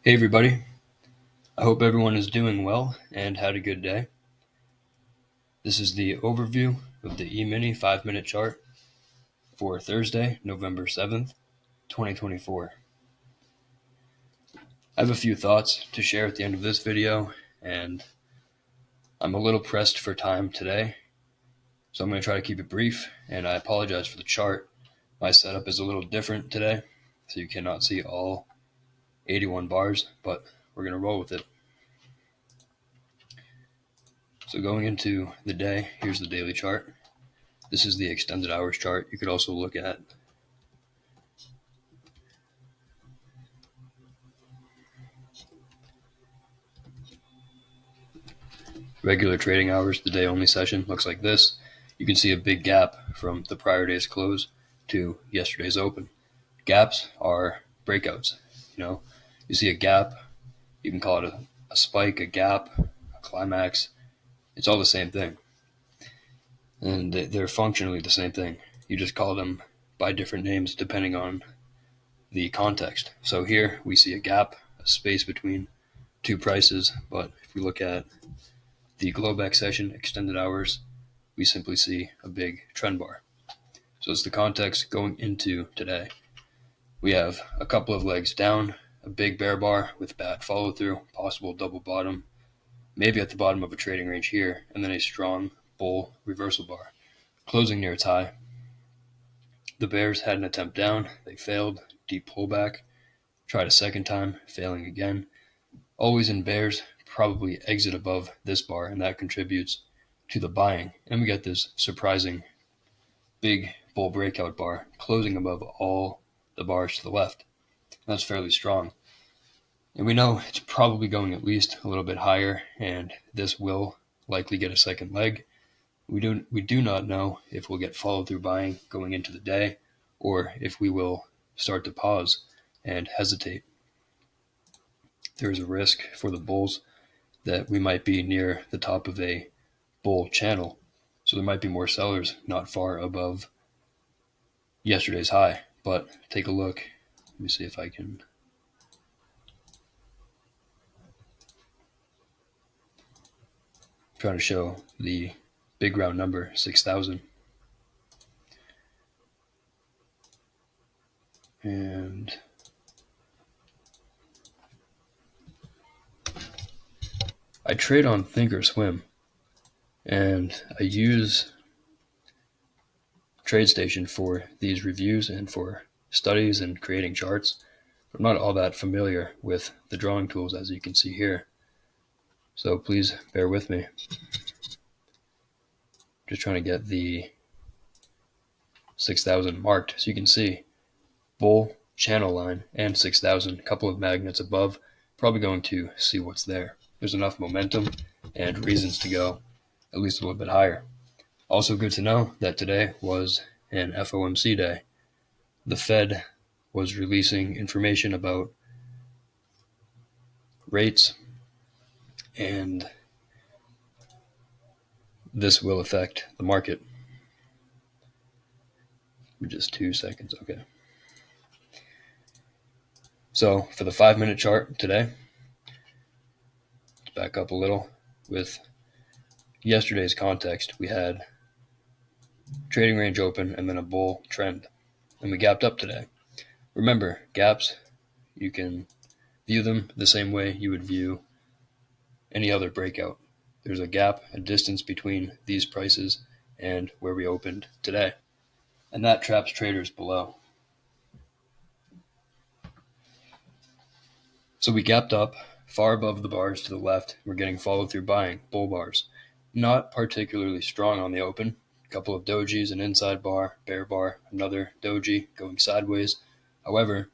Hey everybody, I hope everyone is doing well and had a good day. This is the overview of the Emini 5-minute chart for Thursday, November 7th, 2024. I have a few thoughts to share at the end of this video, and I'm a little pressed for time today, so I'm going to try to keep it brief, and I apologize for the chart. My setup is a little different today, so you cannot see all 81 bars, but we're going to roll with it. So going into the day, here's the daily chart. This is the extended hours chart. You could also look at regular trading hours. The day only session looks like this. You can see a big gap from the prior day's close to yesterday's open. Gaps are breakouts. You see a gap, you can call it a spike, a gap, a climax. It's all the same thing. And they're functionally the same thing. You just call them by different names depending on the context. So here we see a gap, a space between two prices, but if we look at the Globex session, extended hours, we simply see a big trend bar. So it's the context going into today. We have a couple of legs down, a big bear bar with bad follow through, possible double bottom, maybe at the bottom of a trading range here, and then a strong bull reversal bar, closing near its high. The bears had an attempt down, they failed, deep pullback, tried a second time, failing again. Always in bears, probably exit above this bar, and that contributes to the buying. And we get this surprising big bull breakout bar closing above all the bars to the left. That's fairly strong. And we know it's probably going at least a little bit higher, and this will likely get a second leg. We do not know if we'll get follow-through buying going into the day, or if we will start to pause and hesitate. There is a risk for the bulls that we might be near the top of a bull channel. So there might be more sellers not far above yesterday's high. But take a look. Let me see if I can. I'm trying to show the big round number, 6,000. And I trade on Thinkorswim, and I use TradeStation for these reviews and for studies and creating charts. I'm not all that familiar with the drawing tools, as you can see here. So please bear with me. Just trying to get the 6,000 marked. So you can see bull channel line and 6,000, a couple of magnets above. Probably going to see what's there. There's enough momentum and reasons to go at least a little bit higher. Also good to know that today was an FOMC day. The Fed was releasing information about rates, and this will affect the market. Just 2 seconds, okay. So for the 5-minute chart today, let's back up a little. With yesterday's context, we had trading range open and then a bull trend, and we gapped up today. Remember, gaps, you can view them the same way you would view any other breakout. There's a gap, a distance between these prices and where we opened today, and that traps traders below. So we gapped up far above the bars to the left. We're getting follow-through buying, bull bars. Not particularly strong on the open. A couple of dojis, an inside bar, bear bar, another doji going sideways. However,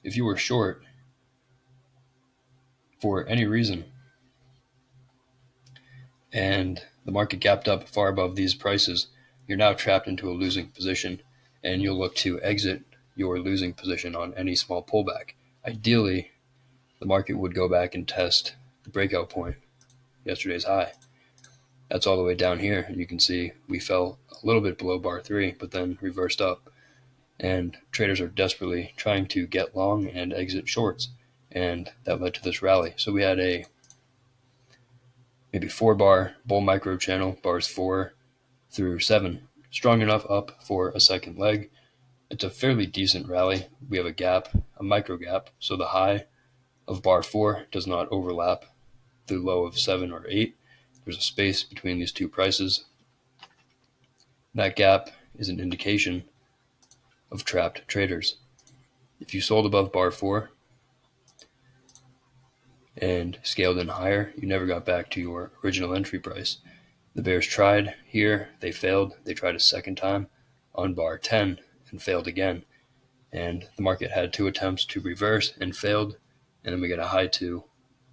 if you were short for any reason and the market gapped up far above these prices, you're now trapped into a losing position, and you'll look to exit your losing position on any small pullback. Ideally, the market would go back and test the breakout point, yesterday's high. That's all the way down here, and you can see we fell a little bit below bar 3, but then reversed up. And traders are desperately trying to get long and exit shorts, and that led to this rally. So we had a maybe 4-bar bull micro channel, bars 4 through 7, strong enough up for a second leg. It's a fairly decent rally. We have a gap, a micro gap, so the high of bar 4 does not overlap the low of 7 or 8. There's a space between these two prices. That gap is an indication of trapped traders. If you sold above bar 4 and scaled in higher, you never got back to your original entry price. The bears tried here, they failed. They tried a second time on bar 10 and failed again. And the market had 2 attempts to reverse and failed, and then we get a high 2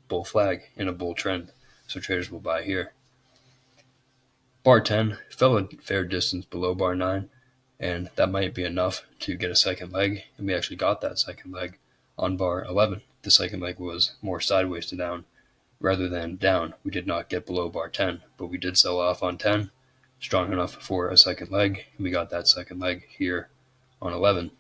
bull flag in a bull trend. So traders will buy here. Bar 10 fell a fair distance below bar 9, and that might be enough to get a second leg, and we actually got that second leg on bar 11. The second leg was more sideways to down rather than down. We did not get below bar 10, but we did sell off on 10, strong enough for a second leg, and we got that second leg here on 11.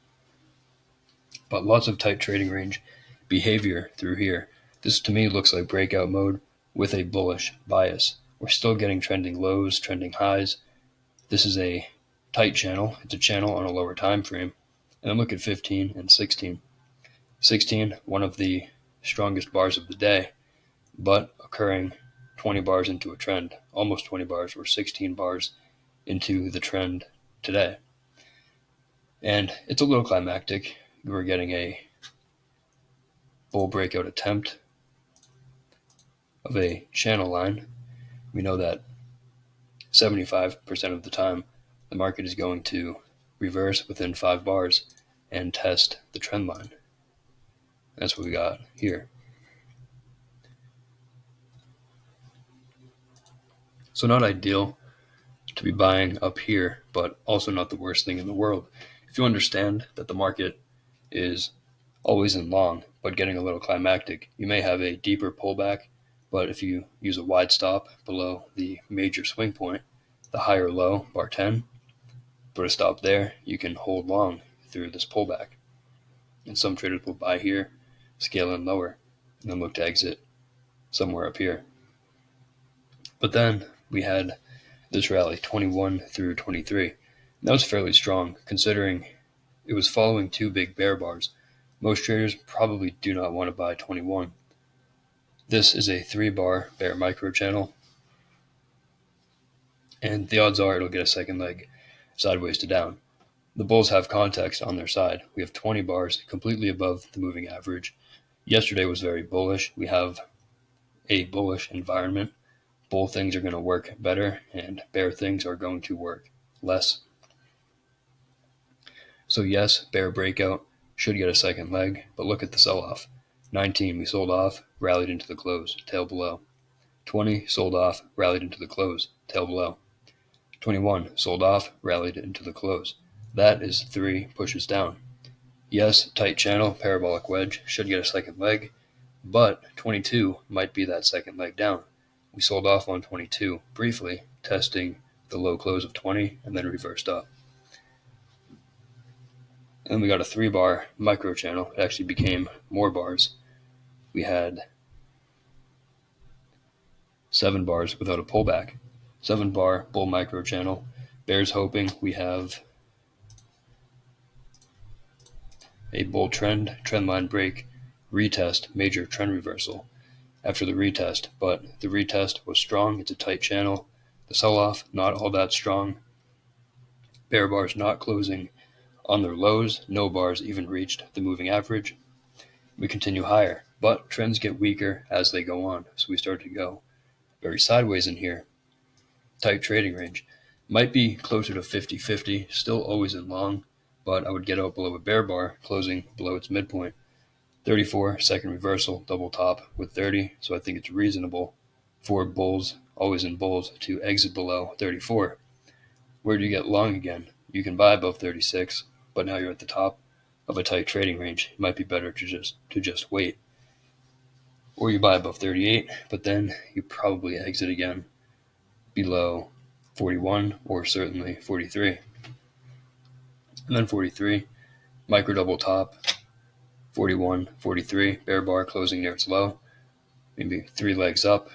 But lots of tight trading range behavior through here. This to me looks like breakout mode with a bullish bias. We're still getting trending lows, trending highs. This is a tight channel. It's a channel on a lower time frame. And then look at 15 and 16. 16, one of the strongest bars of the day, but occurring 20 bars into a trend, almost 20 bars or 16 bars into the trend today. And it's a little climactic. We're getting a bull breakout attempt of a channel line. We know that 75% of the time the market is going to reverse within 5 bars and test the trend line. That's what we got here. So not ideal to be buying up here, but also not the worst thing in the world. If you understand that the market is always in long, but getting a little climactic, you may have a deeper pullback, but if you use a wide stop below the major swing point, the higher low, bar 10, put a stop there, you can hold long through this pullback. And some traders will buy here, scale in lower, and then look to exit somewhere up here. But then we had this rally, 21 through 23. And that was fairly strong, considering it was following 2 big bear bars. Most traders probably do not want to buy 21. This is a 3-bar bear micro channel, and the odds are it'll get a second leg sideways to down. The bulls have context on their side. We have 20 bars completely above the moving average. Yesterday was very bullish. We have a bullish environment. Bull things are going to work better, and bear things are going to work less. So yes, bear breakout should get a second leg, but look at the sell-off. 19, we sold off, rallied into the close, tail below. 20, sold off, rallied into the close, tail below. 21, sold off, rallied into the close. That is 3 pushes down. Yes, tight channel, parabolic wedge, should get a second leg, but 22 might be that second leg down. We sold off on 22 briefly, testing the low close of 20 and then reversed up. And then we got a 3-bar micro channel. It actually became more bars. We had 7 bars without a pullback. 7-bar bull micro channel. Bears hoping we have a bull trend line break, retest, major trend reversal after the retest, but the retest was strong. It's a tight channel. The sell-off, not all that strong. Bear bars not closing on their lows. No bars even reached the moving average. We continue higher, but trends get weaker as they go on, so we start to go very sideways in here. Tight trading range. Might be closer to 50-50, still always in long, but I would get out below a bear bar, closing below its midpoint. 34, second reversal, double top with 30, so I think it's reasonable for bulls, always in bulls, to exit below 34. Where do you get long again? You can buy above 36, but now you're at the top of a tight trading range. It might be better to just wait. Or you buy above 38, but then you probably exit again below 41 or certainly 43. And then 43, micro double top, 41, 43, bear bar closing near its low, maybe 3 legs up,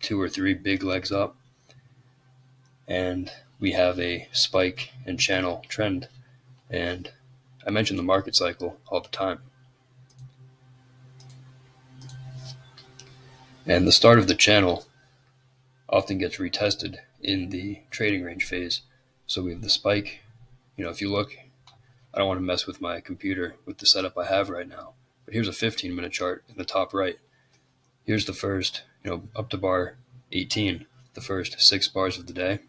2 or 3 big legs up, and we have a spike and channel trend. And I mention the market cycle all the time. And the start of the channel often gets retested in the trading range phase. So we have the spike. If you look, I don't want to mess with my computer with the setup I have right now, but here's a 15-minute chart in the top right. Here's the first, up to bar 18, the first 6 bars of the day.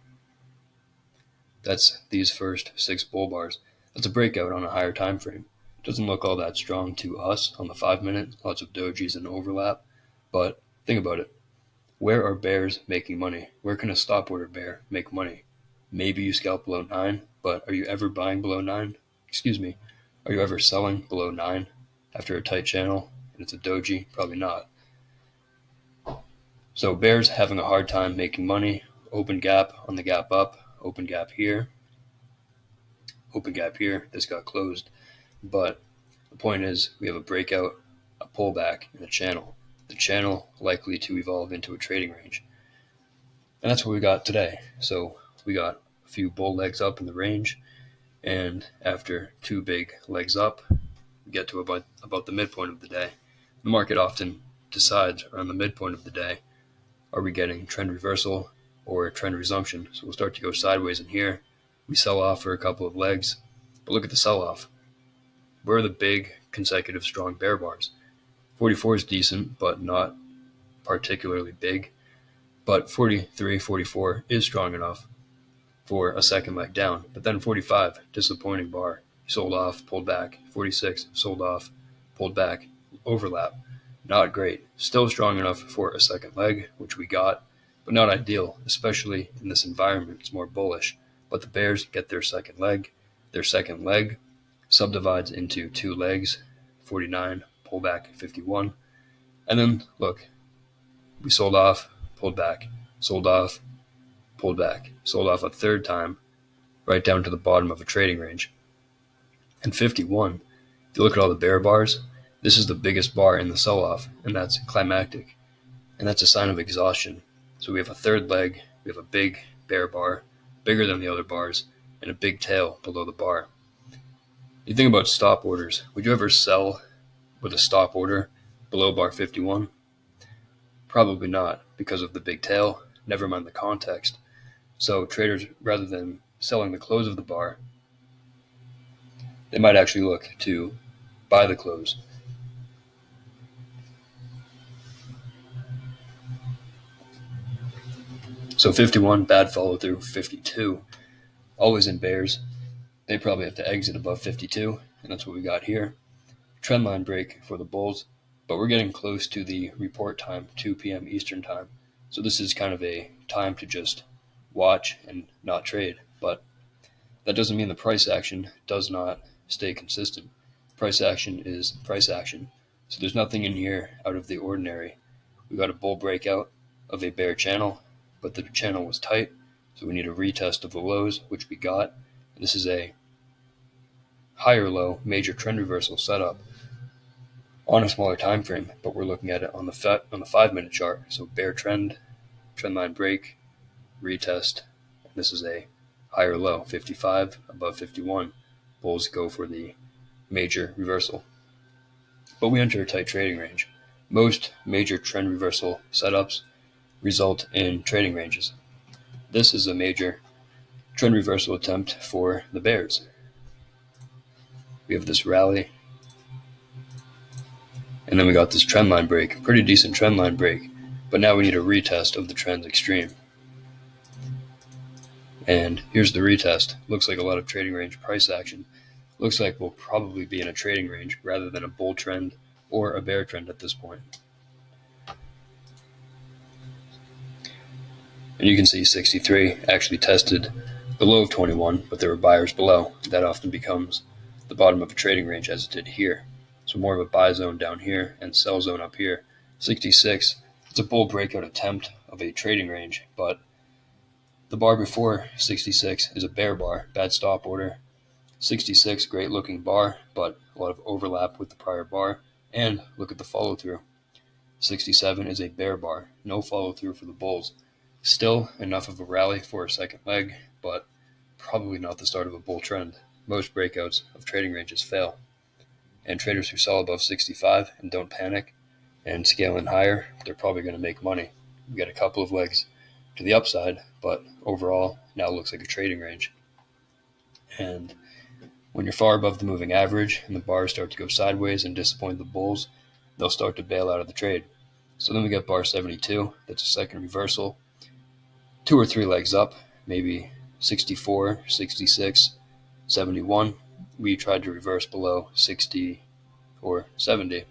That's these first 6 bull bars. That's a breakout on a higher time frame. It doesn't look all that strong to us on the 5-minute, lots of dojis and overlap, but think about it. Where are bears making money? Where can a stop order bear make money? Maybe you scalp below 9, but are you ever buying below 9? Are you ever selling below 9 after a tight channel and it's a doji? Probably not. So bears having a hard time making money. Open gap on the gap up, open gap here, this got closed. But the point is, we have a breakout, a pullback, and a channel. The channel likely to evolve into a trading range. And that's what we got today. So we got a few bull legs up in the range, and after 2 big legs up, we get to about the midpoint of the day. The market often decides around the midpoint of the day, are we getting trend reversal or trend resumption? So we'll start to go sideways in here. We sell off for a couple of legs, but look at the sell-off. Where are the big consecutive strong bear bars? 44 is decent, but not particularly big. But 43, 44 is strong enough for a second leg down. But then 45, disappointing bar. Sold off, pulled back. 46, sold off, pulled back. Overlap. Not great. Still strong enough for a second leg, which we got, but not ideal, especially in this environment. It's more bullish. But the bears get their second leg. Their second leg subdivides into 2 legs, 49, pullback, 51. And then, look, we sold off, pulled back, sold off, pulled back, sold off a third time, right down to the bottom of a trading range. And 51, if you look at all the bear bars, this is the biggest bar in the sell-off, and that's climactic. And that's a sign of exhaustion. So we have a third leg, we have a big bear bar, bigger than the other bars, and a big tail below the bar. You think about stop orders. Would you ever sell with a stop order below bar 51? Probably not, because of the big tail, never mind the context. So traders, rather than selling the close of the bar, they might actually look to buy the close. So 51, bad follow through. 52, always in bears. They probably have to exit above 52, and that's what we got here. Trendline break for the bulls, but we're getting close to the report time, 2 p.m. Eastern time. So this is kind of a time to just watch and not trade. But that doesn't mean the price action does not stay consistent. Price action is price action. So there's nothing in here out of the ordinary. We got a bull breakout of a bear channel, but the channel was tight, so we need a retest of the lows, which we got. And this is a higher low major trend reversal setup on a smaller time frame, but we're looking at it on the 5-minute chart. So bear trend line break, retest, and this is a higher low, 55 above 51. Bulls go for the major reversal, but we enter a tight trading range. Most major trend reversal setups result in trading ranges. This is a major trend reversal attempt for the bears. We have this rally, and then we got this trend line break, pretty decent trend line break, but now we need a retest of the trend's extreme. And here's the retest. Looks like a lot of trading range price action. Looks like we'll probably be in a trading range rather than a bull trend or a bear trend at this point. And you can see 63 actually tested the low of 21, but there were buyers below. That often becomes the bottom of a trading range, as it did here. So more of a buy zone down here and sell zone up here. 66, it's a bull breakout attempt of a trading range, but the bar before 66 is a bear bar, bad stop order. 66, great looking bar, but a lot of overlap with the prior bar, and look at the follow through. 67 is a bear bar, no follow through for the bulls. Still enough of a rally for a second leg, but probably not the start of a bull trend. Most breakouts of trading ranges fail. And traders who sell above 65 and don't panic and scale in higher, they're probably going to make money. We got a couple of legs to the upside, but overall now looks like a trading range. And when you're far above the moving average and the bars start to go sideways and disappoint the bulls, they'll start to bail out of the trade. So then we get bar 72. That's a second reversal. 2 or 3 legs up, maybe 64, 66, 71. We tried to reverse below 60 or 70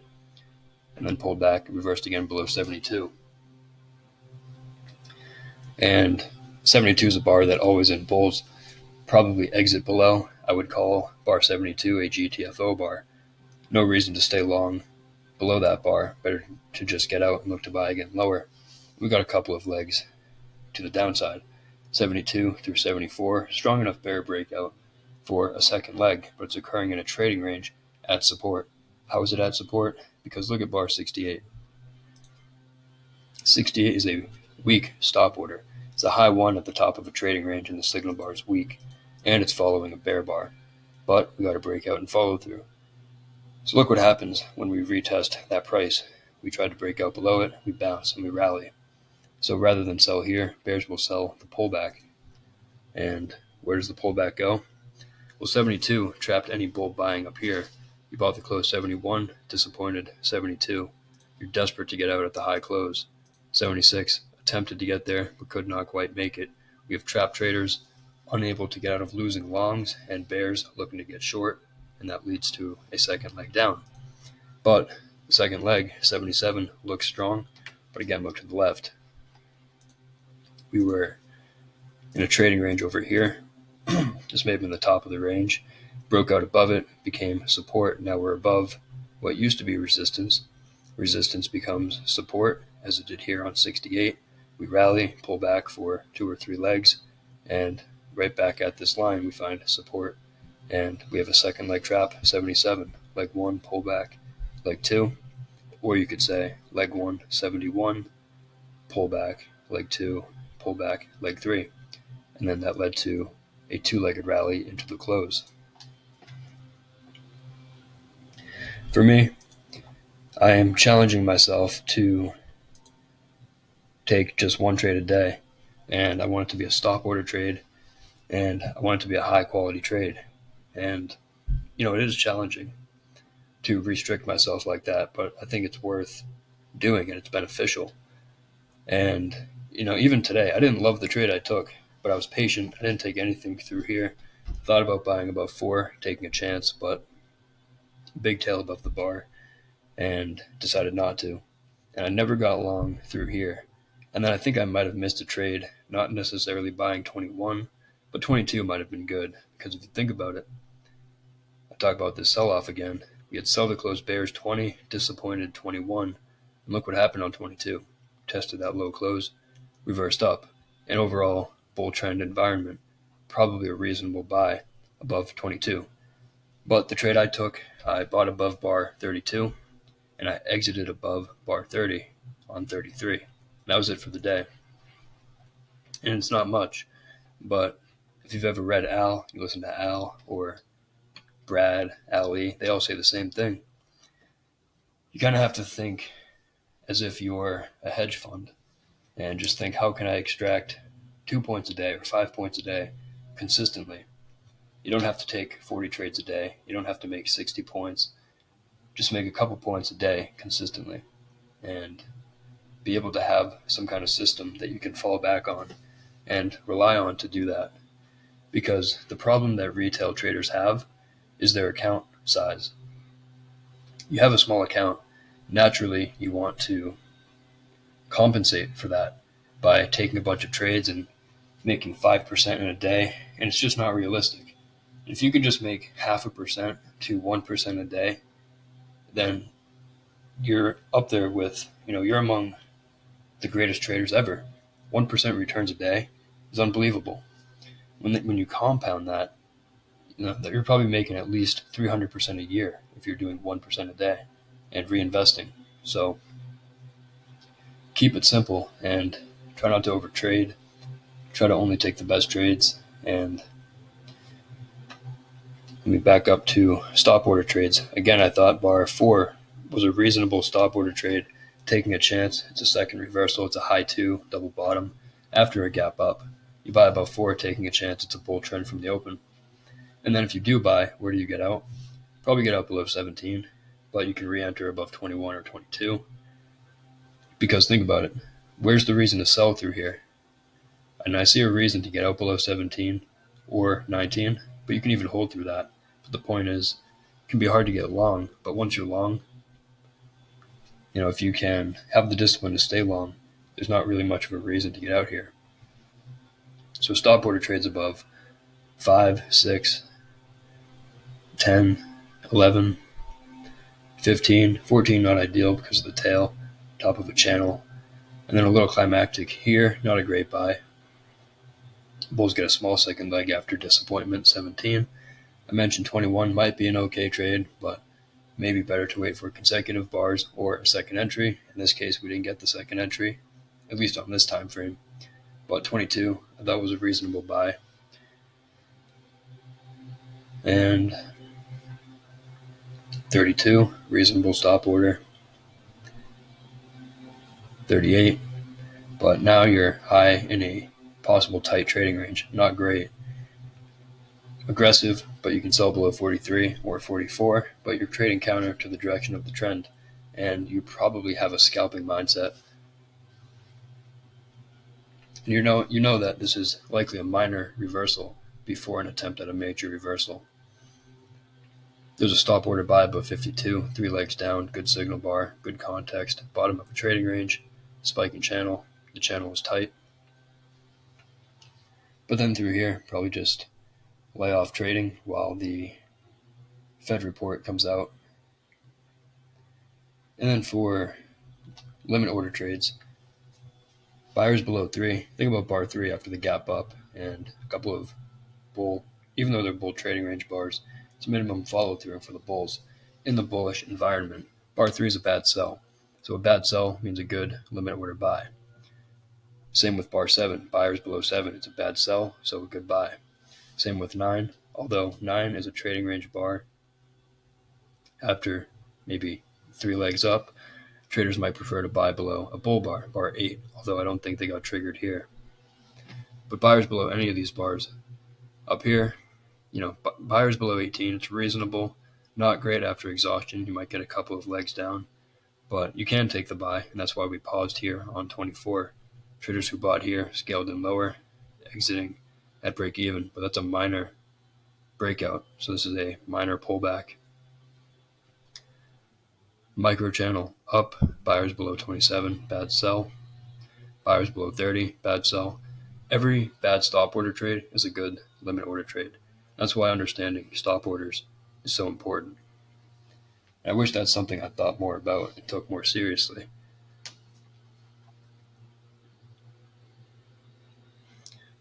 and then pulled back and reversed again below 72. And 72 is a bar that always in bulls probably exit below. I would call bar 72 a GTFO bar. No reason to stay long below that bar. Better to just get out and look to buy again lower. We got a couple of legs to the downside. 72 through 74, strong enough bear breakout for a second leg, but it's occurring in a trading range at support. How is it at support? Because look at bar 68. 68 is a weak stop order. It's a high one at the top of a trading range, and the signal bar is weak, and it's following a bear bar. But we got to break out and follow through. So look what happens when we retest that price. We try to break out below it, we bounce, and we rally. So rather than sell here, bears will sell the pullback. And where does the pullback go? Well, 72 trapped any bull buying up here. You bought the close 71, disappointed 72. You're desperate to get out at the high close. 76 attempted to get there, but could not quite make it. We have trap traders unable to get out of losing longs, and bears looking to get short, and that leads to a second leg down. But the second leg, 77, looks strong, but again, look to the left. We were in a trading range over here. This may have been the top of the range. Broke out above it, became support. Now we're above what used to be resistance. Resistance becomes support, as it did here on 68. We rally, pull back for 2 or 3 legs, and right back at this line we find support. And we have a second leg trap, 77. Leg 1, pull back. Leg 2, or you could say leg 1, 71, pull back. Leg 2, pull back. Leg 3. And then that led to a 2-legged rally into the close. For me, I am challenging myself to take just one trade a day, and I want it to be a stop order trade, and I want it to be a high quality trade. And it is challenging to restrict myself like that, but I think it's worth doing, and it's beneficial. And even today, I didn't love the trade I took, but I was patient. I didn't take anything through here. Thought about buying above 4, taking a chance, but big tail above the bar, and decided not to. And I never got long through here. And then I think I might have missed a trade, not necessarily buying 21, but 22 might have been good, because if you think about it, I talk about this sell-off again. We had sell to close bears 20, disappointed 21, and look what happened on 22. Tested that low close, reversed up, and overall bull trend environment, probably a reasonable buy above 22. But the trade I took, I bought above bar 32, and I exited above bar 30 on 33. That was it for the day. And it's not much, but if you've ever read Al, you listen to Al or Brad, Ali, they all say the same thing. You kind of have to think as if you're a hedge fund and just think, how can I extract 2 points a day or 5 points a day consistently? You don't have to take 40 trades a day. You don't have to make 60 points. Just make a couple points a day consistently and be able to have some kind of system that you can fall back on and rely on to do that. Because the problem that retail traders have is their account size. You have a small account. Naturally, you want to compensate for that by taking a bunch of trades and making 5% in a day, and it's just not realistic. If you can just make 0.5% to 1% a day, then you're up there with, you're among the greatest traders ever. 1% returns a day is unbelievable. When you compound that, that you're probably making at least 300% a year if you're doing 1% a day and reinvesting. So keep it simple and try not to overtrade. Try to only take the best trades. And let me back up to stop order trades. Again, I thought bar 4 was a reasonable stop order trade, taking a chance. It's a second reversal. It's a high 2, double bottom. After a gap up, you buy above 4, taking a chance. It's a bull trend from the open. And then if you do buy, where do you get out? Probably get out below 17, but you can re-enter above 21 or 22. Because think about it. Where's the reason to sell through here? And I see a reason to get out below 17 or 19, but you can even hold through that. But the point is, it can be hard to get long, but once you're long, if you can have the discipline to stay long, there's not really much of a reason to get out here. So stop order trades above 5, 6, 10, 11, 15, 14 not ideal because of the tail, top of a channel, and then a little climactic here, not a great buy. Bulls get a small second leg after disappointment, 17. I mentioned 21 might be an okay trade, but maybe better to wait for consecutive bars or a second entry. In this case, we didn't get the second entry, at least on this time frame. But 22, I thought was a reasonable buy. And 32, reasonable stop order. 38, but now you're high in a possible tight trading range. Not great. Aggressive, but you can sell below 43 or 44, but you're trading counter to the direction of the trend, and you probably have a scalping mindset. And you know that this is likely a minor reversal before an attempt at a major reversal. There's a stop order buy above 52, 3 legs down, good signal bar, good context, bottom of a trading range, spiking channel. The channel was tight. But then through here, probably just lay off trading while the Fed report comes out. And then for limit order trades, buyers below 3, think about bar 3 after the gap up and a couple of bull, even though they're bull trading range bars, it's minimum follow through for the bulls in the bullish environment. Bar 3 is a bad sell. So a bad sell means a good limit order buy. Same with bar 7, buyers below 7, it's a bad sell, so a good buy. Same with 9, although 9 is a trading range bar. After maybe 3 legs up, traders might prefer to buy below a bull bar, bar 8, although I don't think they got triggered here. But buyers below any of these bars up here, buyers below 18, it's reasonable. Not great after exhaustion. You might get a couple of legs down, but you can take the buy, and that's why we paused here on 24. Traders who bought here scaled in lower, exiting at break even, but that's a minor breakout. So this is a minor pullback. Micro channel up, buyers below 27, bad sell. Buyers below 30, bad sell. Every bad stop order trade is a good limit order trade. That's why understanding stop orders is so important. And I wish that's something I thought more about and took more seriously.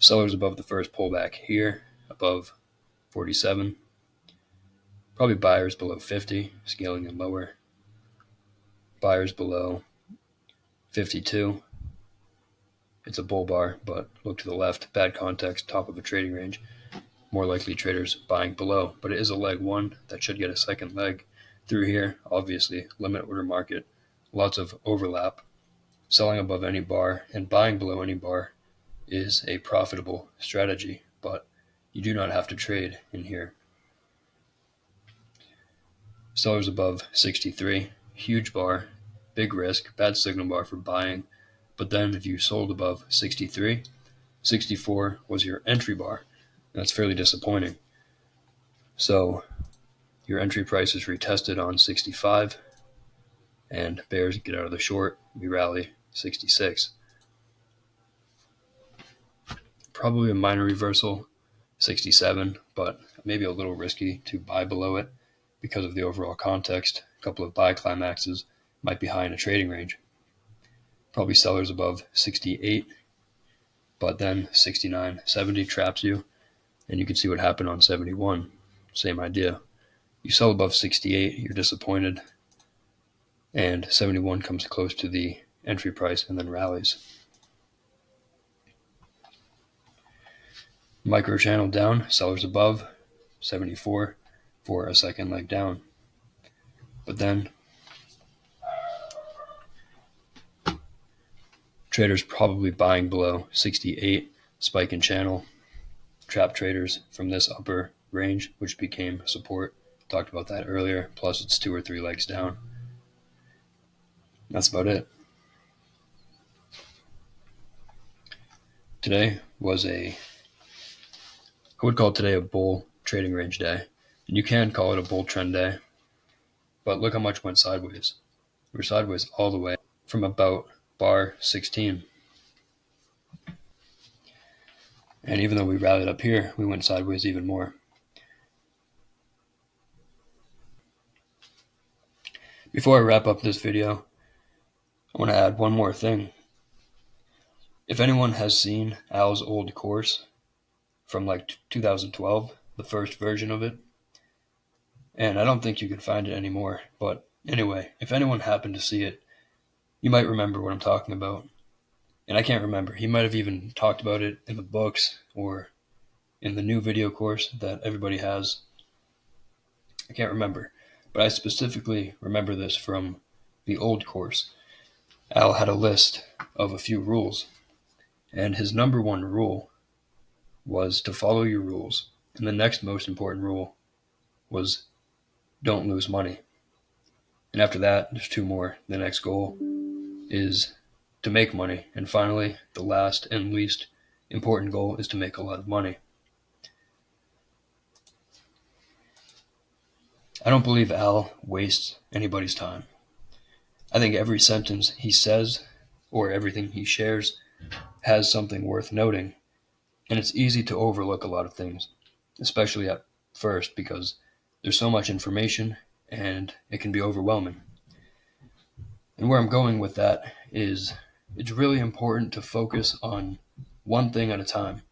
Sellers above the first pullback here, above 47. Probably buyers below 50, scaling in lower. Buyers below 52. It's a bull bar, but look to the left, bad context, top of a trading range. More likely traders buying below, but it is a leg 1 that should get a second leg through here. Obviously, limit order market, lots of overlap. Selling above any bar and buying below any bar is a profitable strategy, but you do not have to trade in here. Sellers above 63, huge bar, big risk, bad signal bar for buying, but then if you sold above 63, 64 was your entry bar. That's fairly disappointing. So your entry price is retested on 65, and bears get out of the short. We rally 66. Probably a minor reversal, 67, but maybe a little risky to buy below it because of the overall context. A couple of buy climaxes might be high in a trading range. Probably sellers above 68, but then 69, 70 traps you, and you can see what happened on 71. same idea. You sell above 68, you're disappointed, and 71 comes close to the entry price and then rallies. Micro channel down, sellers above, 74 for a second leg down. But then traders probably buying below 68, spike in channel, trap traders from this upper range, which became support. Talked about that earlier, plus it's 2 or 3 legs down. That's about it. Today was I would call today a bull trading range day. And you can call it a bull trend day. But look how much went sideways. We're sideways all the way from about bar 16. And even though we rallied up here, we went sideways even more. Before I wrap up this video, I want to add one more thing. If anyone has seen Al's old course from like 2012, the first version of it, and I don't think you can find it anymore, but anyway, if anyone happened to see it, you might remember what I'm talking about. And I can't remember. He might have even talked about it in the books or in the new video course that everybody has. I can't remember. But I specifically remember this from the old course. Al had a list of a few rules. And his number one rule was to follow your rules. And the next most important rule was don't lose money. And after that, there's 2 more. The next goal is to make money. And finally, the last and least important goal is to make a lot of money. I don't believe Al wastes anybody's time. I think every sentence he says or everything he shares has something worth noting. And it's easy to overlook a lot of things, especially at first because there's so much information and it can be overwhelming. And where I'm going with that is it's really important to focus on one thing at a time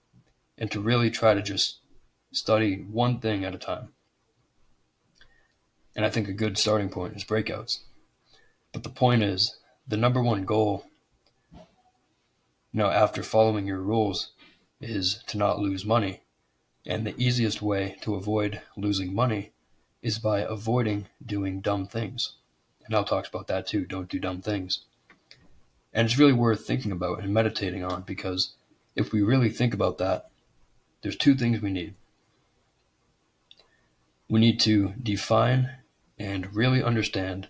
and to really try to just study one thing at a time. And I think a good starting point is breakouts. But the point is, the number one goal, after following your rules is to not lose money. And the easiest way to avoid losing money is by avoiding doing dumb things. And Al talks about that too, don't do dumb things. And it's really worth thinking about and meditating on because if we really think about that, there's 2 things we need. We need to define and really understand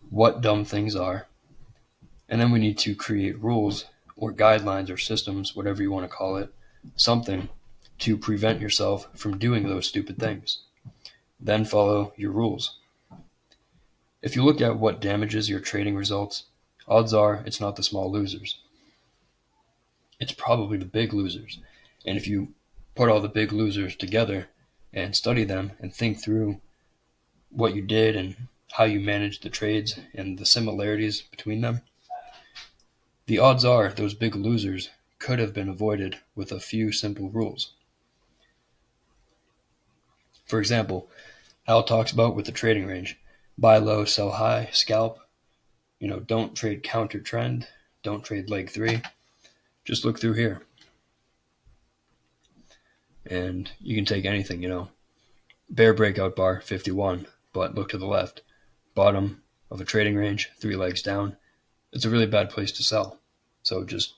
what dumb things are. And then we need to create rules or guidelines or systems, whatever you want to call it, something to prevent yourself from doing those stupid things. Then follow your rules. If you look at what damages your trading results, odds are it's not the small losers. It's probably the big losers. And if you put all the big losers together and study them and think through what you did and how you managed the trades and the similarities between them, the odds are those big losers could have been avoided with a few simple rules. For example, Al talks about with the trading range, buy low, sell high, scalp. Don't trade counter trend, don't trade leg 3. Just look through here. And you can take anything, bear breakout bar 51, but look to the left. Bottom of a trading range, 3 legs down. It's a really bad place to sell. So just,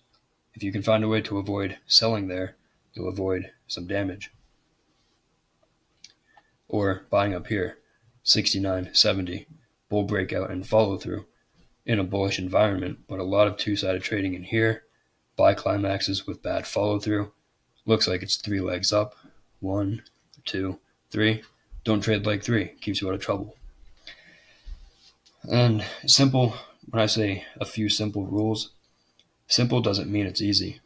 if you can find a way to avoid selling there, you'll avoid some damage. Or buying up here, 69, 70, bull breakout and follow through in a bullish environment, but a lot of 2-sided trading in here, buy climaxes with bad follow through. Looks like it's 3 legs up, 1, 2, 3. Don't trade leg 3, keeps you out of trouble. And simple, when I say a few simple rules, simple doesn't mean it's easy.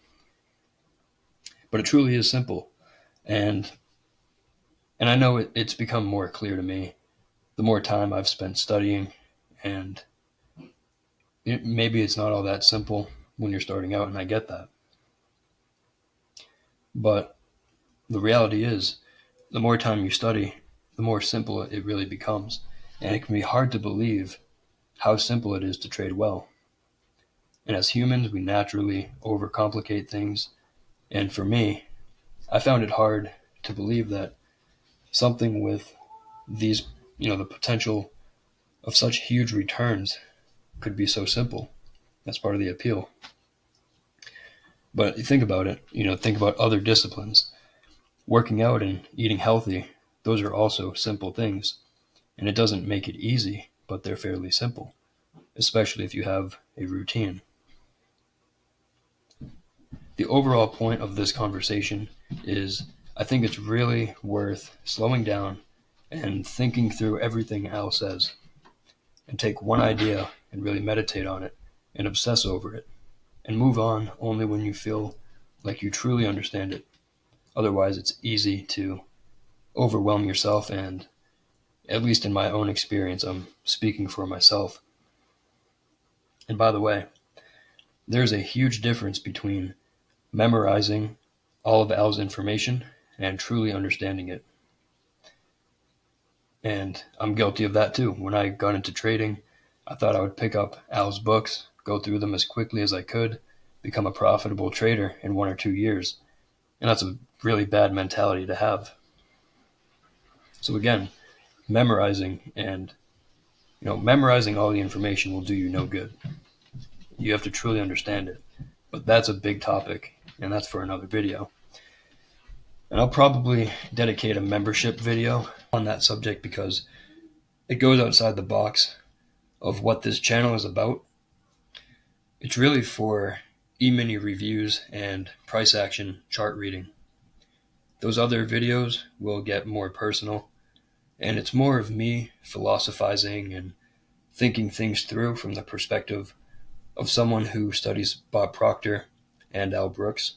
But it truly is simple. And I know it's become more clear to me the more time I've spent studying, and maybe it's not all that simple when you're starting out, and I get that. But the reality is, the more time you study, the more simple it really becomes. And it can be hard to believe how simple it is to trade well. And as humans, we naturally overcomplicate things. And for me, I found it hard to believe that something with these, the potential of such huge returns could be so simple. That's part of the appeal. But you think about it, think about other disciplines. Working out and eating healthy, those are also simple things. And it doesn't make it easy, but they're fairly simple, especially if you have a routine. The overall point of this conversation is I think it's really worth slowing down and thinking through everything Al says, and take one idea and really meditate on it and obsess over it, and move on only when you feel like you truly understand it. Otherwise, it's easy to overwhelm yourself, and at least in my own experience, I'm speaking for myself. And by the way, there's a huge difference between memorizing all of Al's information and truly understanding it. And I'm guilty of that too. When I got into trading, I thought I would pick up Al's books, go through them as quickly as I could, become a profitable trader in 1 or 2 years. And that's a really bad mentality to have. So again, memorizing all the information will do you no good. You have to truly understand it. But that's a big topic, and that's for another video. And I'll probably dedicate a membership video on that subject because it goes outside the box of what this channel is about. It's really for Emini reviews and price action chart reading. Those other videos will get more personal, and it's more of me philosophizing and thinking things through from the perspective of someone who studies Bob Proctor and Al Brooks.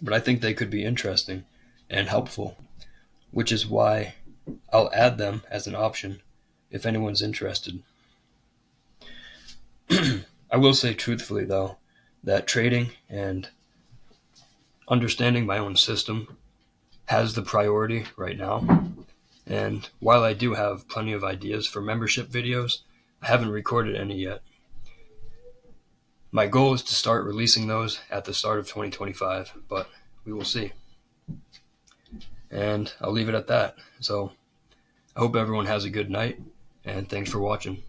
But I think they could be interesting and helpful, which is why I'll add them as an option if anyone's interested. I will say truthfully, though, that trading and understanding my own system has the priority right now. And while I do have plenty of ideas for membership videos, I haven't recorded any yet. My goal is to start releasing those at the start of 2025, but we will see. And I'll leave it at that. So I hope everyone has a good night, and thanks for watching.